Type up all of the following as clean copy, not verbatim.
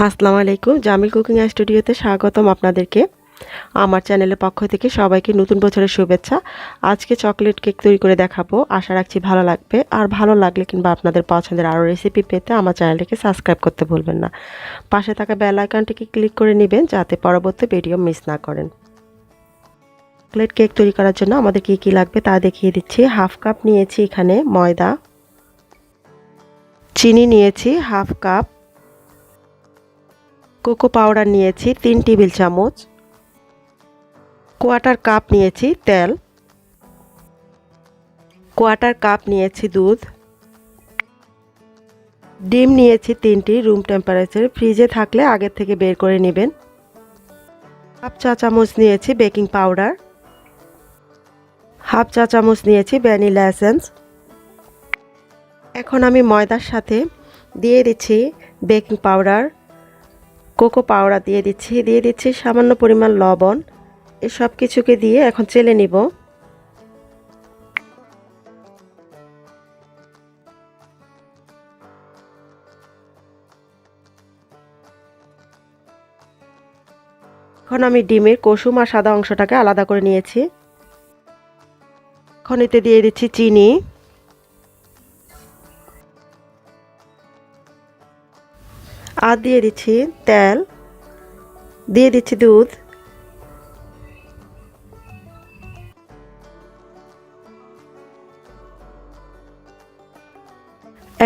আসসালামু আলাইকুম, জামিল কুকিং স্টুডিওতে স্বাগতম আপনাদেরকে। আমার চ্যানেলের পক্ষ থেকে সবাইকে নতুন বছরের শুভেচ্ছা। আজকে চকলেট কেক তৈরি করে দেখাবো, আশা রাখছি ভালো লাগবে। আর ভালো লাগলে কিংবা আপনাদের পছন্দের আরও রেসিপি পেতে আমার চ্যানেলটিকে সাবস্ক্রাইব করতে ভুলবেন না। পাশে থাকা বেল আইকনটিকে ক্লিক করে নেবেন যাতে পরবর্তী ভিডিও মিস না করেন। চকলেট কেক তৈরি করার জন্য আমাদের কী কী লাগবে তা দেখিয়ে দিচ্ছি। হাফ কাপ নিয়েছি এখানে ময়দা, চিনি নিয়েছি হাফ কাপ, কোকো পাউডার নিয়েছি 3 টেবিল চামচ, কোয়ার্টার কাপ নিয়েছি তেল, কোয়ার্টার কাপ নিয়েছি দুধ, ডিম নিয়েছি 3টি রুম টেম্পারেচারে, ফ্রিজে থাকলে আগের থেকে বের করে নেবেন। হাফ চা চামচ নিয়েছি বেকিং পাউডার, হাফ চা চামচ নিয়েছি ভ্যানিলা এসেন্স। এখন আমি ময়দার সাথে দিয়ে দিচ্ছি বেকিং পাউডার, কোকো পাউডার দিয়ে দিচ্ছি সামান্য পরিমাণ লবণ। এই সব কিছুকে দিয়ে এখন চেলে নিব। এখন আমি ডিমের কুসুম আর সাদা অংশটাকে আলাদা করে নিয়েছি। এখন এতে দিয়ে দিচ্ছি চিনি, আর দিয়ে দিচ্ছি তেল, দিয়ে দিচ্ছি দুধ।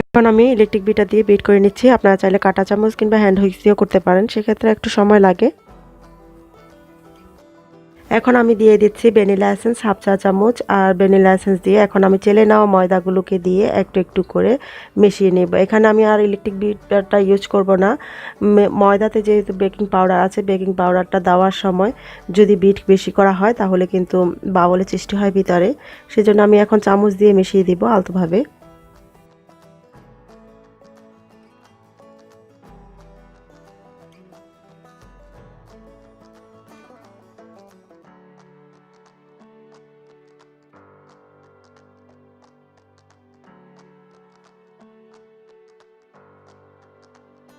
এখন আমি ইলেকট্রিক বিটার দিয়ে বিট করে নিচ্ছি। আপনারা চাইলে কাঁটা চামচ কিংবা হ্যান্ড হুইক্স দিয়েও করতে পারেন, সেক্ষেত্রে একটু সময় লাগে। এখন আমি দিয়ে দিচ্ছি ভ্যানিলা এসেন্স হাফ চা চামচ, আর ভ্যানিলা এসেন্স দিয়ে এখন আমি চেলে নেওয়া ময়দাগুলোকে দিয়ে একটু একটু করে মিশিয়ে নেব। এখানে আমি আর ইলেকট্রিক বিটারটা ইউজ করব না। ময়দাতে যেহেতু বেকিং পাউডার আছে, বেকিং পাউডারটা দেওয়ার সময় যদি বিট বেশি করা হয় তাহলে কিন্তু বাবলের সৃষ্টি হয় ভিতরে, সেজন্য আমি এখন চামচ দিয়ে মিশিয়ে দিব আলতোভাবে।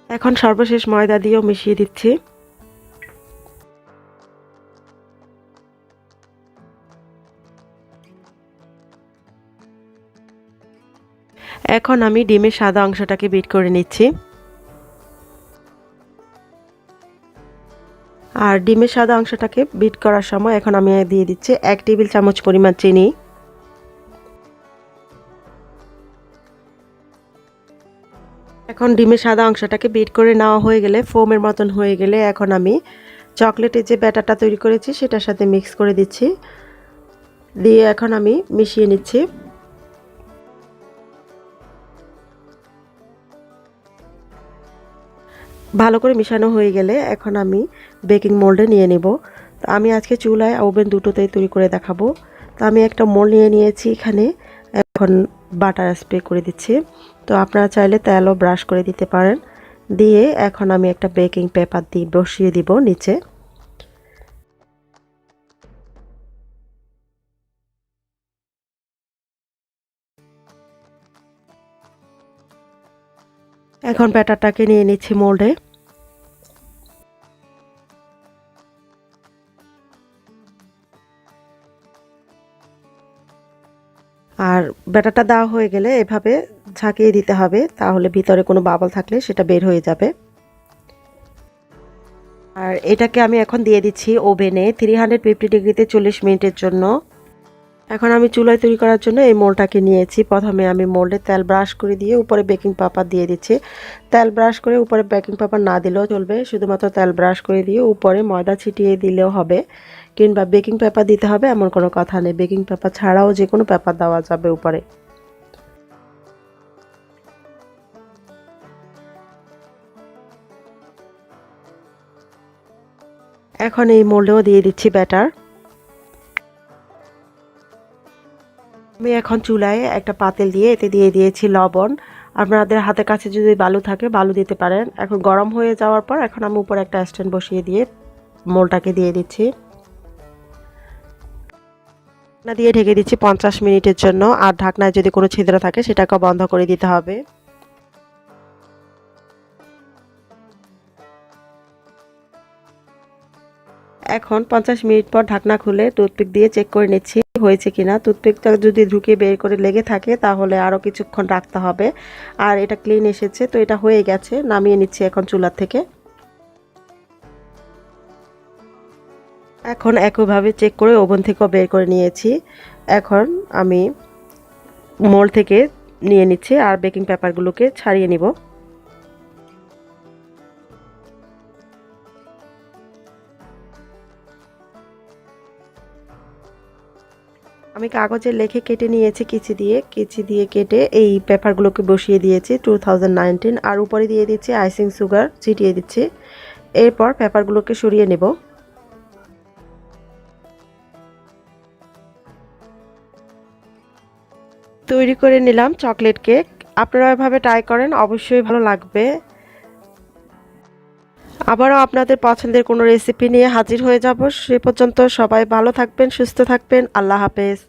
এখন সর্বশেষ ময়দা দিয়েও মিশিয়ে দিচ্ছি। এখন আমি ডিমের সাদা অংশটাকে বিট করে নিচ্ছি। আর ডিমের সাদা অংশটাকে বিট করার সময় এখন আমি দিয়ে দিচ্ছি 1 টেবিল চামচ পরিমাণ চিনি। এখন ডিমের সাদা অংশটাকে বিট করে নেওয়া হয়ে গেলে, ফোমের মতন হয়ে গেলে, এখন আমি চকলেটের যে ব্যাটারটা তৈরি করেছি সেটার সাথে মিক্স করে দিচ্ছি। দিয়ে এখন আমি মিশিয়ে নিচ্ছি। ভালো করে মিশানো হয়ে গেলে এখন আমি বেকিং মোল্ডে নিয়ে নেব। তো আমি আজকে চুলায় ওভেন দুটোতেই তৈরি করে দেখাবো। তো আমি একটা মোল্ড নিয়ে নিয়েছি এখানে। এখন বাটার স্প্রে করে দিচ্ছি। তো আপনারা চাইলে তেলও ব্রাশ করে দিতে পারেন। দিয়ে এখন আমি একটা বেকিং পেপার দিয়ে বসিয়ে দিব নিচে। এখন ব্যাটারটাকে নিয়ে নিচ্ছি মোল্ডে। আর ব্যাটারটা দেওয়া হয়ে গেলে এভাবে ঝাঁকিয়ে দিতে হবে, তাহলে ভিতরে কোনো বাবল থাকলে সেটা বের হয়ে যাবে। আর এটাকে আমি এখন দিয়ে দিচ্ছি ওভেনে 350 ডিগ্রিতে 40 মিনিটের জন্য। এখন আমি চুলায় তৈরি করার জন্য এই মোল্ডটাকে নিয়েছি। প্রথমে আমি মোল্ডে তেল ব্রাশ করে দিয়ে উপরে বেকিং পেপার দিয়ে দিচ্ছি। তেল ব্রাশ করে উপরে বেকিং পেপার না দিলেও চলবে, শুধুমাত্র তেল ব্রাশ করে দিয়ে উপরে ময়দা ছিটিয়ে দিলেও হবে, কিংবা বেকিং পেপার দিতে হবে এমন কোনো কথা নেই। বেকিং পেপার ছাড়াও যে কোনো পেপার দেওয়া যাবে উপরে। এখন এই মোল্ডেও দিয়ে দিচ্ছি ব্যাটার। আমি এখন চুলায় একটা পাতিল দিয়ে এতে দিয়ে দিয়েছি লবণ। আপনাদের হাতের কাছে যদি বালু থাকে বালু দিতে পারেন। এখন গরম হয়ে যাওয়ার পর এখন আমি উপরে একটা স্ট্যান্ড বসিয়ে দিয়ে মোল্ডটাকে দিয়ে দিচ্ছি। ঢাকনা দিয়ে ঢেকে দিচ্ছি 50 মিনিটের জন্য। আর ঢাকনায় যদি কোনো ছিদ্র থাকে সেটাকে বন্ধ করে দিতে হবে। এখন 50 মিনিট পর ঢাকনা খুলে টুথপিক দিয়ে চেক করে নিচ্ছি হয়েছে কিনা। টুথপিকটা যদি ঢুকে বের করে লেগে থাকে তাহলে আরও কিছুক্ষণ রাখতে হবে। আর এটা ক্লিন এসেছে, তো এটা হয়ে গেছে। নামিয়ে নিচ্ছি এখন চুলা থেকে। এখন একইভাবে চেক করে ওভেন থেকেও বের করে নিয়েছি। এখন আমি মোল্ড থেকে নিয়ে নিচ্ছি আর বেকিং পেপারগুলোকে ছাড়িয়ে নিব। আমি কাগজে লেখে কেটে নিয়েছি কেচি দিয়ে কেটে এই পেপারগুলোকে বসিয়ে দিয়েছি 2019 আর উপরে দিয়ে দিচ্ছি আইসিং সুগার ছিটিয়ে দিচ্ছি। এরপর পেপারগুলোকে সরিয়ে নেব। তৈরি করে নিলাম চকলেট কেক। আপনারা এভাবে ট্রাই করেন, অবশ্যই ভালো লাগবে। আবারও আপনাদের পছন্দের কোনো রেসিপি নিয়ে হাজির হয়ে যাব। সে পর্যন্ত সবাই ভালো থাকবেন, সুস্থ থাকবেন। আল্লাহ হাফেজ।